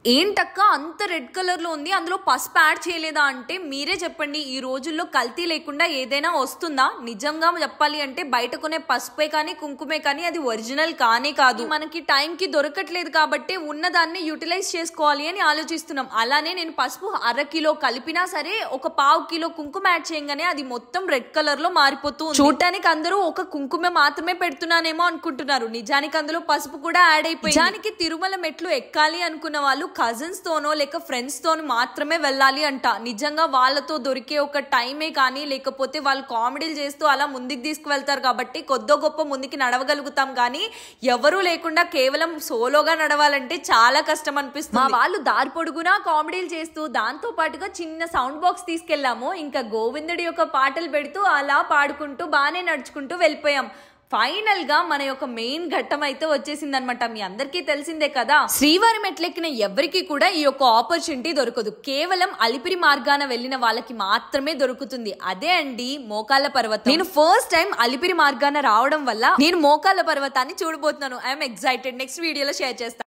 ఏంటక్క అంత red colour లో ఉంది, అందులో పసుపు యాడ్ చేయలేదా అంటే మీరే చెప్పండి. ఈ రోజుల్లో కల్తీ లేకుండా ఏదైనా వస్తుందా? నిజంగా చెప్పాలి అంటే బయట కొనే పసుపే కానీ కుంకుమే కానీ అది ఒరిజినల్ కానే కాదు. మనకి టైం కి దొరకట్లేదు కాబట్టి ఉన్నదాన్ని యూటిలైజ్ చేసుకోవాలి అని ఆలోచిస్తున్నాం. అలానే నేను పసుపు 1/2 కిలో కలిపినా సరే ఒక 1/2 కిలో కుంకుమ యాడ్ చేయగానే అది మొత్తం రెడ్ కలర్ లో మారిపోతుంది. చూడటానికి అందరూ ఒక కుంకుమ మాత్రమే పెడుతున్నానేమో అనుకుంటున్నారు, నిజానికి అందులో పసుపు కూడా యాడ్ అయిపోయింది. నిజానికి తిరుమల మెట్లు ఎక్కాలి అనుకున్న వాళ్ళు కజిన్స్ తోనో లేక ఫ్రెండ్స్ తోనో మాత్రమే వెళ్ళాలి అంట. నిజంగా వాళ్ళతో దొరికే ఒక టైమే కానీ లేకపోతే వాళ్ళు కామెడీలు చేస్తూ అలా ముందుకు తీసుకువెళ్తారు కాబట్టి కొద్దో గొప్ప ముందుకి నడవగలుగుతాం. కానీ ఎవరూ లేకుండా కేవలం సోలోగా నడవాలంటే చాలా కష్టం అనిపిస్తుంది. మా వాళ్ళు దారి పొడుగునా కామెడీలు చేస్తూ దాంతో పాటుగా చిన్న సౌండ్ బాక్స్ తీసుకెళ్లాము. ఇంకా గోవిందుడి యొక్క పాటలు పెడుతూ అలా పాడుకుంటూ బాగానే నడుచుకుంటూ వెళ్ళిపోయాం. ఫైనల్ గా మన యొక్క మెయిన్ ఘట్టం అయితే వచ్చేసింది అనమాట. మీ అందరికీ తెలిసిందే కదా, శ్రీవారి మెట్లెక్కిన ఎవరికి కూడా ఈ యొక్క ఆపర్చునిటీ దొరకదు. కేవలం అలిపిరి మార్గాన వెళ్ళిన వాళ్ళకి మాత్రమే దొరుకుతుంది. అదే అండి మోకాళ్ళ పర్వతం. నేను ఫస్ట్ టైం అలిపిరి మార్గాన రావడం వల్ల నేను మోకాళ్ళ పర్వతాన్ని చూడబోతున్నాను. I'm excited. నెక్స్ట్ వీడియోలో షేర్ చేస్తాను.